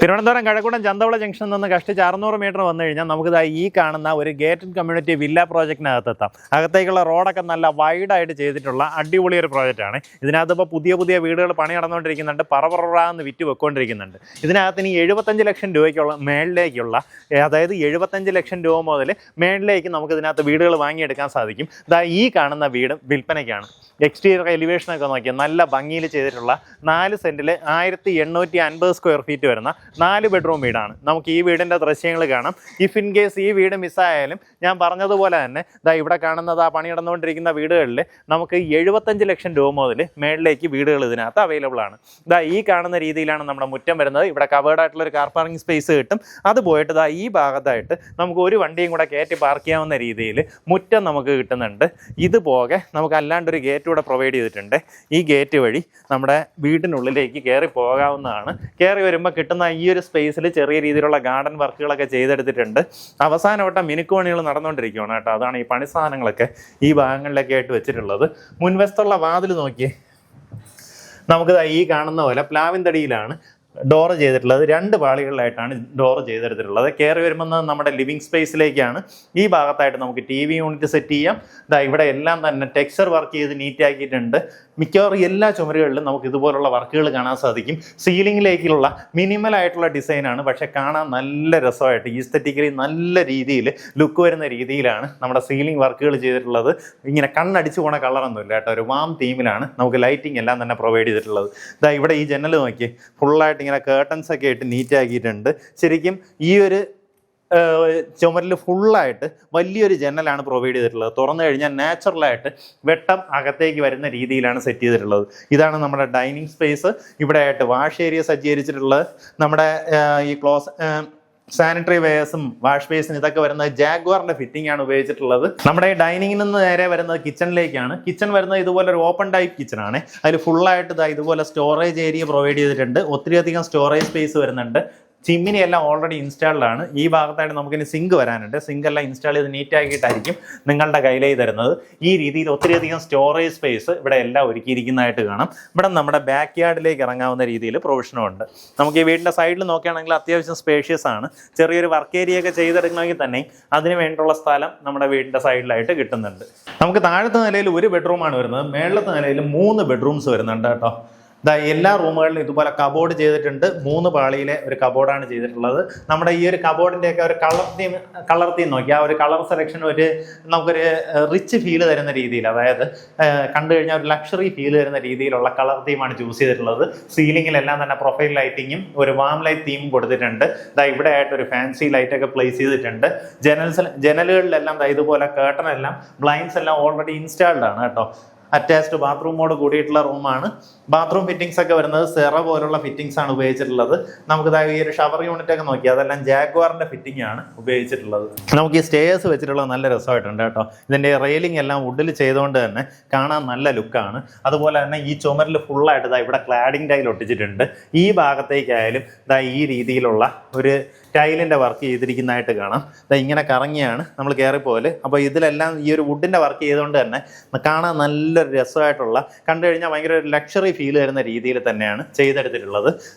തിരുവനന്തപുരം കഴക്കൂട്ടം ചന്തവള ജംഗ്ഷനിൽ നിന്ന് കഷ്ടിച്ച് 600 മീറ്റർ വന്നു കഴിഞ്ഞാൽ നമുക്ക് ഈ കാണുന്ന ഒരു ഗേറ്റഡ് കമ്മ്യൂണിറ്റി വില്ല പ്രോജക്റ്റിനകത്തെത്താം. അകത്തേക്കുള്ള റോഡൊക്കെ നല്ല വൈഡായിട്ട് ചെയ്തിട്ടുള്ള അടിപൊളി ഒരു പ്രോജക്റ്റാണ്. ഇതിനകത്ത് ഇപ്പോൾ പുതിയ വീടുകൾ പണി നടന്നുകൊണ്ടിരിക്കുന്നുണ്ട്, പറന്ന് വിറ്റ് വെക്കൊണ്ടിരിക്കുന്നുണ്ട്. ഇതിനകത്ത് ഇനി 75 ലക്ഷം രൂപയ്ക്കുള്ള മേളിലേക്കുള്ള, അതായത് 75 ലക്ഷം രൂപ മുതൽ മേളിലേക്ക് നമുക്ക് ഇതിനകത്ത് വീടുകൾ വാങ്ങിയെടുക്കാൻ സാധിക്കും. ഈ കാണുന്ന വീട് വിൽപ്പനയ്ക്കാണ്. എക്സ്റ്റീരിയർ എലിവേഷനൊക്കെ നോക്കിയാൽ നല്ല ഭംഗിയിൽ ചെയ്തിട്ടുള്ള 4 സെൻറ്റിൽ 1850 സ്ക്വയർ ഫീറ്റ് വരുന്ന 4 ബെഡ്റൂം വീടാണ്. നമുക്ക് ഈ വീടിൻ്റെ ദൃശ്യങ്ങൾ കാണാം. ഇഫ് ഇൻ കേസ് ഈ വീട് മിസ്സായാലും ഞാൻ പറഞ്ഞതുപോലെ തന്നെ ഇവിടെ കാണുന്നത് പണി നടന്നുകൊണ്ടിരിക്കുന്ന വീടുകളിൽ നമുക്ക് 75 ലക്ഷം രൂപ മുതൽ മേളിലേക്ക് വീടുകൾ ഇതിനകത്ത് അവൈലബിൾ ആണ്. ഈ കാണുന്ന രീതിയിലാണ് നമ്മുടെ മുറ്റം വരുന്നത്. ഇവിടെ കവേർഡ് ആയിട്ടുള്ള ഒരു കാർ പാർക്കിംഗ് സ്പേസ് കിട്ടും. അത് പോയിട്ട് ഈ ഭാഗത്തായിട്ട് നമുക്ക് ഒരു വണ്ടിയും കൂടെ കയറ്റി പാർക്ക് ചെയ്യാവുന്ന രീതിയിൽ മുറ്റം നമുക്ക് കിട്ടുന്നുണ്ട്. ഇതുപോകെ നമുക്ക് അല്ലാണ്ടൊരു ഗേറ്റ് കൂടെ പ്രൊവൈഡ് ചെയ്തിട്ടുണ്ട്. ഈ ഗേറ്റ് വഴി നമ്മുടെ വീടിനുള്ളിലേക്ക് കയറി പോകാവുന്നതാണ്. കയറി വരുമ്പോൾ കിട്ടുന്ന ഈ ഒരു സ്പേസിൽ ചെറിയ രീതിയിലുള്ള ഗാർഡൻ വർക്കുകളൊക്കെ ചെയ്തെടുത്തിട്ടുണ്ട്. അവസാനമായിട്ട് മിനുക്കുപണികൾ നടന്നുകൊണ്ടിരിക്കുകയാണ് കേട്ടോ. അതാണ് ഈ പണി സാധനങ്ങളൊക്കെ ഈ ഭാഗങ്ങളിലൊക്കെ ആയിട്ട് വെച്ചിട്ടുള്ളത്. മുൻവശത്തുള്ള വാതിൽ നോക്കിയേ, നമുക്ക് ഈ കാണുന്ന പോലെ പ്ലാവിൻ തടിയിലാണ് ഡോറ് ചെയ്തിട്ടുള്ളത്. 2 പാളികളിലായിട്ടാണ് ഡോറ് ചെയ്തെടുത്തിട്ടുള്ളത്. കയറി വരുമ്പോൾ നമ്മുടെ ലിവിങ് സ്പേസിലേക്കാണ്. ഈ ഭാഗത്തായിട്ട് നമുക്ക് TV യൂണിറ്റ് സെറ്റ് ചെയ്യാം. ഇവിടെ എല്ലാം തന്നെ ടെക്സ്ചർ വർക്ക് ചെയ്ത് നീറ്റാക്കിയിട്ടുണ്ട്. മിക്കവാറും എല്ലാ ചുമരുകളിലും നമുക്ക് ഇതുപോലുള്ള വർക്കുകൾ കാണാൻ സാധിക്കും. സീലിങ്ങിലേക്കുള്ള മിനിമൽ ആയിട്ടുള്ള ഡിസൈനാണ്, പക്ഷെ കാണാൻ നല്ല രസമായിട്ട് ഈസ്തറ്റിക്കലി നല്ല രീതിയിൽ ലുക്ക് വരുന്ന രീതിയിലാണ് നമ്മുടെ സീലിംഗ് വർക്കുകൾ ചെയ്തിട്ടുള്ളത്. ഇങ്ങനെ കണ്ണടിച്ചു പോണ കളറൊന്നുമില്ല കേട്ടോ, ഒരു വാം തീമിലാണ് നമുക്ക് ലൈറ്റിംഗ് എല്ലാം തന്നെ പ്രൊവൈഡ് ചെയ്തിട്ടുള്ളത്. ഇവിടെ ഈ ജനൽ നോക്കി ഫുള്ളായിട്ട് ഇങ്ങനെ കേർട്ടൻസ് ഒക്കെ ആയിട്ട് നീറ്റാക്കിയിട്ടുണ്ട്. ശരിക്കും ഈ ഒരു ചുമരിൽ ഫുള്ളായിട്ട് വലിയൊരു ജനലാണ് പ്രൊവൈഡ് ചെയ്തിട്ടുള്ളത്. തുറന്നു കഴിഞ്ഞാൽ നാച്ചുറലായിട്ട് വെട്ടം അകത്തേക്ക് വരുന്ന രീതിയിലാണ് സെറ്റ് ചെയ്തിട്ടുള്ളത്. ഇതാണ് നമ്മുടെ ഡൈനിങ് സ്പേസ്. ഇവിടെ ആയിട്ട് വാഷ് ഏരിയ സജ്ജീകരിച്ചിട്ടുള്ളത്. നമ്മുടെ ഈ സാനിറ്ററി വെയർസും വാഷ് ബേസിന് ഇതൊക്കെ വരുന്നത് ജാഗ്വാറിന്റെ ഫിറ്റിംഗ് ആണ് ഉപയോഗിച്ചിട്ടുള്ളത്. നമ്മുടെ ഈ ഡൈനിങ്ങിൽ നിന്ന് നേരെ വരുന്നത് കിച്ചണിലേക്കാണ്. കിച്ചൺ വരുന്നത് ഇതുപോലെ ഒരു ഓപ്പൺ ടൈപ്പ് കിച്ചൺ ആണ്. അതിൽ ഫുള്ളായിട്ട് ഇതുപോലെ സ്റ്റോറേജ് ഏരിയ പ്രൊവൈഡ് ചെയ്തിട്ടുണ്ട്. ഒത്തിരിയധികം സ്റ്റോറേജ് സ്പേസ് വരുന്നുണ്ട്. ചിമ്മിനി എല്ലാം ഓൾറെഡി ഇൻസ്റ്റാൾഡ് ആണ്. ഈ ഭാഗത്തായിട്ട് നമുക്കിനി സിങ്ക് വരാനുണ്ട്. സിങ്ക് എല്ലാം ഇൻസ്റ്റാൾ ചെയ്ത് നീറ്റാക്കിയിട്ടായിരിക്കും നിങ്ങളുടെ കയ്യിലേക്ക് തരുന്നത്. ഈ രീതിയിൽ ഒത്തിരിയധികം സ്റ്റോറേജ് സ്പേസ് ഇവിടെ എല്ലാം ഒരുക്കിയിരിക്കുന്നതായിട്ട് കാണാം. ഇവിടെ നമ്മുടെ ബാക്ക് യാർഡിലേക്ക് ഇറങ്ങാവുന്ന രീതിയിൽ പ്രൊവിഷനും ഉണ്ട്. നമുക്ക് ഈ വീടിൻ്റെ സൈഡിൽ നോക്കുകയാണെങ്കിൽ അത്യാവശ്യം സ്പേഷ്യസ് ആണ്. ചെറിയൊരു വർക്ക് ഏരിയ ഒക്കെ ചെയ്തെടുക്കണമെങ്കിൽ തന്നെ അതിന് വേണ്ടിയുള്ള സ്ഥലം നമ്മുടെ വീടിൻ്റെ സൈഡിലായിട്ട് കിട്ടുന്നുണ്ട്. നമുക്ക് താഴത്തെ നിലയിൽ 1 ബെഡ്റൂമാണ് വരുന്നത്. മേളത്തെ നിലയിൽ 3 ബെഡ്റൂംസ് വരുന്നുണ്ട് കേട്ടോ. എല്ലാ റൂമുകളിലും ഇതുപോലെ കബോർഡ് ചെയ്തിട്ടുണ്ട്. 3 പാളിയിലെ ഒരു കബോർഡാണ് ചെയ്തിട്ടുള്ളത്. നമ്മുടെ ഈ ഒരു കബോർഡിൻ്റെയൊക്കെ ഒരു കളർ തീം നോക്കി, ആ ഒരു കളർ സെലക്ഷൻ നമുക്കൊരു റിച്ച് ഫീൽ തരുന്ന രീതിയിൽ, അതായത് കണ്ടു കഴിഞ്ഞാൽ ഒരു ലക്ഷറി ഫീൽ തരുന്ന രീതിയിലുള്ള കളർ തീമാണ് ചൂസ് ചെയ്തിട്ടുള്ളത്. സീലിങ്ങിലെല്ലാം തന്നെ പ്രൊഫൈൽ ലൈറ്റിങ്ങും ഒരു വാം ലൈറ്റ് തീമും കൊടുത്തിട്ടുണ്ട്. ഇവിടെ ആയിട്ട് ഒരു ഫാൻസി ലൈറ്റൊക്കെ പ്ലേസ് ചെയ്തിട്ടുണ്ട്. ജനലുകളിലെല്ലാം ഇതുപോലെ കേർട്ടൺ എല്ലാം ബ്ലൈൻഡ്സ് എല്ലാം ഓൾറെഡി ഇൻസ്റ്റാൾഡ് ആണ് കേട്ടോ. അറ്റാച്ച്ഡ് ബാത്റൂമോട് കൂടിയിട്ടുള്ള റൂമാണ്. ബാത്റൂം ഫിറ്റിംഗ്സ് ഒക്കെ വരുന്നത് സെറ പോലുള്ള ഫിറ്റിംഗ്സ് ആണ് ഉപയോഗിച്ചിട്ടുള്ളത്. നമുക്ക് ഈ ഒരു ഷവർ യൂണിറ്റ് ഒക്കെ നോക്കി, അതെല്ലാം ജാഗ്വാറിന്റെ ഫിറ്റിംഗ് ആണ് ഉപയോഗിച്ചിട്ടുള്ളത്. നമുക്ക് ഈ സ്റ്റേഴ്സ് വെച്ചിട്ടുള്ളത് നല്ല രസമായിട്ടുണ്ട് കേട്ടോ. ഇതിന്റെ റെയിലിംഗ് എല്ലാം വുഡിൽ ചെയ്തുകൊണ്ട് തന്നെ കാണാൻ നല്ല ലുക്കാണ്. അതുപോലെ തന്നെ ഈ ചുമരിൽ ഫുള്ളായിട്ട് ഇവിടെ ക്ലാഡിംഗ് ടൈൽ ഒട്ടിച്ചിട്ടുണ്ട്. ഈ ഭാഗത്തേക്കായാലും ഈ രീതിയിലുള്ള ഒരു ടൈലിൻ്റെ വർക്ക് ചെയ്തിരിക്കുന്നതായിട്ട് കാണാം. ഇങ്ങനെ കറങ്ങിയാണ് നമ്മൾ കയറിപ്പോല്. അപ്പോൾ ഇതിലെല്ലാം ഈ ഒരു വുഡിൻ്റെ വർക്ക് ചെയ്തുകൊണ്ട് തന്നെ കാണാൻ നല്ലൊരു രസമായിട്ടുള്ള, കണ്ടു കഴിഞ്ഞാൽ ഭയങ്കര ഒരു ലക്ഷറി ഫീൽ വരുന്ന രീതിയിൽ തന്നെയാണ് ചെയ്തെടുത്തിട്ടുള്ളത്.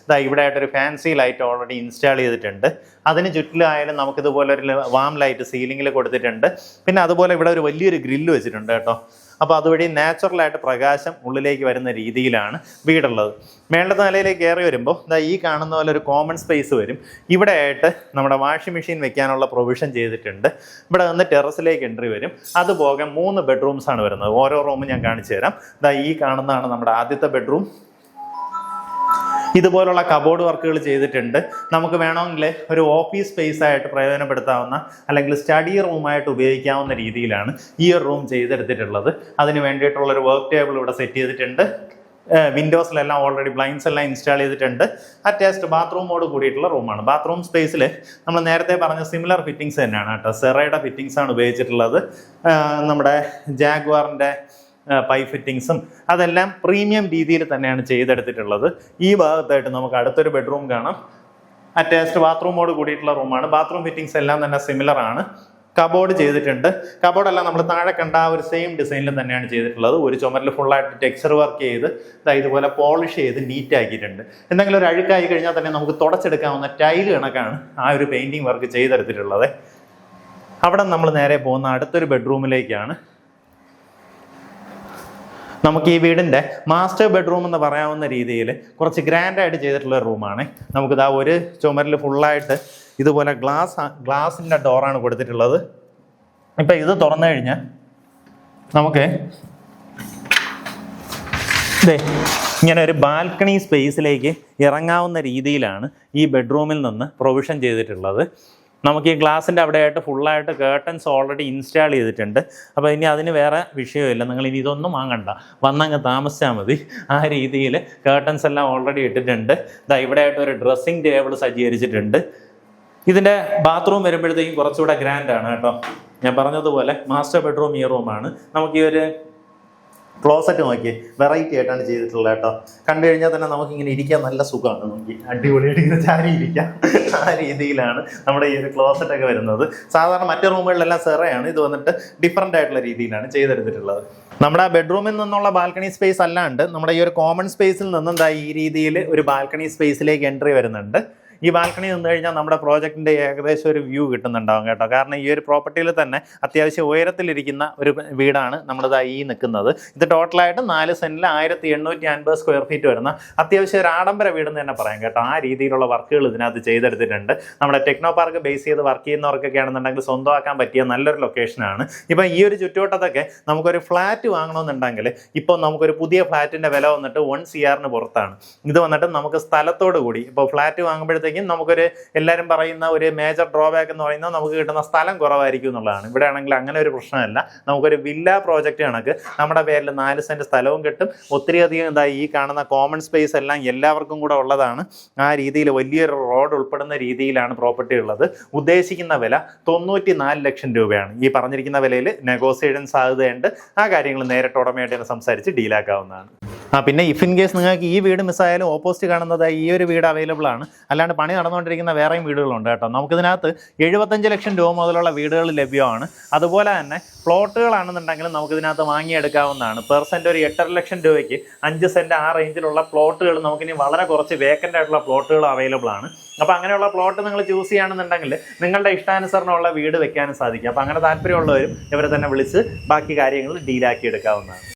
ഇവിടെ ആയിട്ടൊരു ഫാൻസി ലൈറ്റ് ഓൾറെഡി ഇൻസ്റ്റാൾ ചെയ്തിട്ടുണ്ട്. അതിന് ചുറ്റിലായാലും നമുക്കിതുപോലെ ഒരു വാം ലൈറ്റ് സീലിങ്ങിൽ കൊടുത്തിട്ടുണ്ട്. പിന്നെ അതുപോലെ ഇവിടെ ഒരു വലിയൊരു ഗ്രില്ല് വെച്ചിട്ടുണ്ട് കേട്ടോ. അപ്പോൾ അതുവഴി നാച്ചുറലായിട്ട് പ്രകാശം ഉള്ളിലേക്ക് വരുന്ന രീതിയിലാണ് വീടുള്ളത്. മേളത്തെ നിലയിലേക്ക് കയറി വരുമ്പോൾ ഈ കാണുന്ന പോലെ ഒരു കോമൺ സ്പേസ് വരും. ഇവിടെ ആയിട്ട് നമ്മുടെ വാഷിംഗ് മെഷീൻ വെക്കാനുള്ള പ്രൊവിഷൻ ചെയ്തിട്ടുണ്ട്. ഇവിടെ നിന്ന് ടെറസിലേക്ക് എൻട്രി വരും. അതുപോകെ 3 ബെഡ്റൂംസ് ആണ് വരുന്നത്. ഓരോ റൂമും ഞാൻ കാണിച്ചു തരാം. ഈ കാണുന്നതാണ് നമ്മുടെ ആദ്യത്തെ ബെഡ്റൂം. ഇതുപോലുള്ള കബോർഡ് വർക്കുകൾ ചെയ്തിട്ടുണ്ട്. നമുക്ക് വേണമെങ്കിൽ ഒരു ഓഫീസ് സ്പേസ് ആയിട്ട് പ്രയോജനപ്പെടുത്താവുന്ന, അല്ലെങ്കിൽ സ്റ്റഡി റൂമായിട്ട് ഉപയോഗിക്കാവുന്ന രീതിയിലാണ് ഈ ഒരു റൂം ചെയ്തെടുത്തിട്ടുള്ളത്. അതിന് വേണ്ടിയിട്ടുള്ളൊരു വർക്ക് ടേബിൾ ഇവിടെ സെറ്റ് ചെയ്തിട്ടുണ്ട്. വിൻഡോസിലെല്ലാം ഓൾറെഡി ബ്ലൈൻഡ്സ് എല്ലാം ഇൻസ്റ്റാൾ ചെയ്തിട്ടുണ്ട്. അറ്റാച്ച്ഡ് ബാത്റൂമോട് കൂടിയിട്ടുള്ള റൂമാണ്. ബാത്റൂം സ്പേസിൽ നമ്മൾ നേരത്തെ പറഞ്ഞ സിമിലർ ഫിറ്റിങ്സ് തന്നെയാണ് കേട്ടോ. സെറയുടെ ഫിറ്റിങ്സ് ആണ് ഉപയോഗിച്ചിട്ടുള്ളത്. നമ്മുടെ ജാഗ്വാറിൻ്റെ പൈപ്പ് ഫിറ്റിങ്സും അതെല്ലാം പ്രീമിയം രീതിയിൽ തന്നെയാണ് ചെയ്തെടുത്തിട്ടുള്ളത്. ഈ ഭാഗത്തായിട്ട് നമുക്ക് അടുത്തൊരു ബെഡ്റൂം കാണാം. അറ്റാച്ച്ഡ് ബാത്റൂമോട് കൂടിയിട്ടുള്ള റൂമാണ്. ബാത്റൂം ഫിറ്റിങ്സ് എല്ലാം തന്നെ സിമിലർ ആണ്. കബോർഡ് ചെയ്തിട്ടുണ്ട്. കബോർഡെല്ലാം നമ്മൾ താഴെ കണ്ട ആ ഒരു സെയിം ഡിസൈനിൽ തന്നെയാണ് ചെയ്തിട്ടുള്ളത്. ഒരു ചുമരിൽ ഫുള്ളായിട്ട് ടെക്സ്ചർ വർക്ക് ചെയ്ത് ഇതുപോലെ പോളിഷ് ചെയ്ത് നീറ്റ് ആക്കിയിട്ടുണ്ട്. എന്തെങ്കിലും ഒരു അഴുക്കായി കഴിഞ്ഞാൽ തന്നെ നമുക്ക് തുടച്ചെടുക്കാവുന്ന ടൈല് കണക്കാണ് ആ ഒരു പെയിന്റിങ് വർക്ക് ചെയ്തെടുത്തിട്ടുള്ളത്. അവിടെ നമ്മൾ നേരെ പോകുന്ന അടുത്തൊരു ബെഡ്റൂമിലേക്കാണ്. നമുക്ക് ഈ വീടിൻ്റെ മാസ്റ്റർ ബെഡ്റൂം എന്ന് പറയാവുന്ന രീതിയിൽ കുറച്ച് ഗ്രാൻഡായിട്ട് ചെയ്തിട്ടുള്ള റൂമാണ്. നമുക്കിതാ ഒരു ചുമരിൽ ഫുള്ളായിട്ട് ഇതുപോലെ ഗ്ലാസിൻ്റെ ഡോറാണ് കൊടുത്തിട്ടുള്ളത്. ഇപ്പം ഇത് തുറന്നു കഴിഞ്ഞാൽ നമുക്ക് ഇങ്ങനെ ഒരു ബാൽക്കണി സ്പേസിലേക്ക് ഇറങ്ങാവുന്ന രീതിയിലാണ് ഈ ബെഡ്റൂമിൽ നിന്ന് പ്രൊവിഷൻ ചെയ്തിട്ടുള്ളത്. നമുക്ക് ഈ ഗ്ലാസിൻ്റെ അവിടെയായിട്ട് ഫുള്ളായിട്ട് കേർട്ടൻസ് ഓൾറെഡി ഇൻസ്റ്റാൾ ചെയ്തിട്ടുണ്ട്. അപ്പോൾ ഇനി അതിന് വേറെ വിഷയമില്ല, നിങ്ങൾ ഇനി ഇതൊന്നും വാങ്ങണ്ട, വന്നങ്ങ് താമസിച്ചാൽ മതി. ആ രീതിയിൽ കേർട്ടൻസ് എല്ലാം ഓൾറെഡി ഇട്ടിട്ടുണ്ട്. ഇവിടെയായിട്ട് ഒരു ഡ്രസ്സിങ് ടേബിൾ സജ്ജീകരിച്ചിട്ടുണ്ട്. ഇതിൻ്റെ ബാത്റൂം വരുമ്പോഴത്തേക്കും കുറച്ചുകൂടെ ഗ്രാൻഡാണ് കേട്ടോ. ഞാൻ പറഞ്ഞതുപോലെ മാസ്റ്റർ ബെഡ്റൂം ഈ റൂമാണ്. നമുക്ക് ഈ ഒരു ക്ലോസറ്റ് നോക്കി വെറൈറ്റി ആയിട്ടാണ് ചെയ്തിട്ടുള്ളത് കേട്ടോ. കണ്ടു കഴിഞ്ഞാൽ തന്നെ നമുക്കിങ്ങനെ ഇരിക്കാൻ നല്ല സുഖമാണ്. നോക്കി അടിപൊളിയായിട്ട് ഇങ്ങനെ ചാരി ഇരിക്കാം. ആ രീതിയിലാണ് നമ്മുടെ ഈ ഒരു ക്ലോസറ്റ് ഒക്കെ വരുന്നത്. സാധാരണ മറ്റു റൂമുകളിലെല്ലാം സെറയാണ്, ഇത് വന്നിട്ട് ഡിഫറൻ്റ് ആയിട്ടുള്ള രീതിയിലാണ് ചെയ്തെടുത്തിട്ടുള്ളത്. നമ്മുടെ ബെഡ്റൂമിൽ നിന്നുള്ള ബാൽക്കണി സ്പേസ് അല്ലാണ്ട് നമ്മുടെ ഈ ഒരു കോമൺ സ്പേസിൽ നിന്നും ഈ രീതിയിൽ ഒരു ബാൽക്കണി സ്പേസിലേക്ക് എൻട്രി വരുന്നുണ്ട്. ഈ ബാൽക്കണി നിന്ന് കഴിഞ്ഞാൽ നമ്മുടെ പ്രോജക്റ്റിൻ്റെ ഏകദേശം ഒരു വ്യൂ കിട്ടുന്നുണ്ടാവും കേട്ടോ. കാരണം ഈ ഒരു പ്രോപ്പർട്ടിയിൽ തന്നെ അത്യാവശ്യം ഉയരത്തിലിരിക്കുന്ന ഒരു വീടാണ് നമ്മളിതാ ഈ നിൽക്കുന്നത്. ഇത് ടോട്ടലായിട്ട് 4 സെൻറ്റിൽ 1850 സ്ക്വയർ ഫീറ്റ് വരുന്ന അത്യാവശ്യം ഒരു ആഡംബര വീടെന്ന് തന്നെ പറയാം കേട്ടോ. ആ രീതിയിലുള്ള വർക്കുകൾ ഇതിനകത്ത് ചെയ്തെടുത്തിട്ടുണ്ട്. നമ്മുടെ ടെക്നോ പാർക്ക് ബേസ് ചെയ്ത് വർക്ക് ചെയ്യുന്നവർക്കൊക്കെ ആണെന്നുണ്ടെങ്കിൽ സ്വന്തമാക്കാൻ പറ്റിയ നല്ലൊരു ലൊക്കേഷനാണ്. ഇപ്പം ഈ ഒരു ചുറ്റുവട്ടത്തൊക്കെ നമുക്കൊരു ഫ്ലാറ്റ് വാങ്ങണമെന്നുണ്ടെങ്കിൽ ഇപ്പോൾ നമുക്കൊരു പുതിയ ഫ്ലാറ്റിൻ്റെ വില വന്നിട്ട് 1 CR പുറത്താണ്. ഇത് വന്നിട്ട് നമുക്ക് സ്ഥലത്തോട് കൂടി ഇപ്പോൾ ഫ്ലാറ്റ് വാങ്ങുമ്പോഴത്തേക്കും നമുക്കൊരു എല്ലാവരും പറയുന്ന ഒരു മേജർ ഡ്രോബാക്ക് എന്ന് പറയുന്നത് നമുക്ക് കിട്ടുന്ന സ്ഥലം കുറവായിരിക്കും എന്നുള്ളതാണ്. ഇവിടെ ആണെങ്കിൽ അങ്ങനെ ഒരു പ്രശ്നമല്ല. നമുക്കൊരു വില്ല പ്രോജക്റ്റ് കണക്ക് നമ്മുടെ പേരിൽ 4 സെൻറ്റ് സ്ഥലവും കിട്ടും. ഒത്തിരി അധികം ഈ കാണുന്ന കോമൺ സ്പേസ് എല്ലാം എല്ലാവർക്കും കൂടെ ഉള്ളതാണ്. ആ രീതിയിൽ വലിയൊരു റോഡ് ഉൾപ്പെടുന്ന രീതിയിലാണ് പ്രോപ്പർട്ടി ഉള്ളത്. ഉദ്ദേശിക്കുന്ന വില 94 ലക്ഷം രൂപയാണ്. ഈ പറഞ്ഞിരിക്കുന്ന വിലയിൽ നെഗോസിയേഷൻ സാധ്യതയുണ്ട്. ആ കാര്യങ്ങൾ നേരിട്ട് ഉടമയായിട്ട് സംസാരിച്ച് ഡീലാക്കാവുന്നതാണ്. പിന്നെ ഇഫ് ഇൻ കേസ് നിങ്ങൾക്ക് ഈ വീട് മിസ്സായാലും ഓപ്പോസിറ്റ് കാണുന്നത് ഈ ഒരു വീട് അവൈലബിൾ ആണ്. അല്ലാണ്ട് പണി നടന്നുകൊണ്ടിരിക്കുന്ന വേറെയും വീടുകളുണ്ട് കേട്ടോ. നമുക്കിതിനകത്ത് 75 ലക്ഷം രൂപ മുതലുള്ള വീടുകൾ ലഭ്യമാണ്. അതുപോലെ തന്നെ പ്ലോട്ടുകളാണെന്നുണ്ടെങ്കിലും നമുക്കിതിനകത്ത് വാങ്ങിയെടുക്കാവുന്നതാണ്. പെർ സെൻറ്റ് ഒരു 8.5 ലക്ഷം രൂപയ്ക്ക് 5 സെൻറ്റ് ആ റേഞ്ചിലുള്ള പ്ലോട്ടുകൾ നമുക്കിനി വളരെ കുറച്ച് വേക്കൻ്റ് ആയിട്ടുള്ള പ്ലോട്ടുകൾ അവൈലബിൾ ആണ്. അപ്പോൾ അങ്ങനെയുള്ള പ്ലോട്ട് നിങ്ങൾ ചൂസ് ചെയ്യുകയാണെന്നുണ്ടെങ്കിൽ നിങ്ങളുടെ ഇഷ്ടാനുസരണമുള്ള വീട് വെക്കാനും സാധിക്കും. അപ്പോൾ അങ്ങനെ താല്പര്യമുള്ളവരും ഇവരെ തന്നെ വിളിച്ച് ബാക്കി കാര്യങ്ങൾ ഡീലാക്കി എടുക്കാവുന്നതാണ്.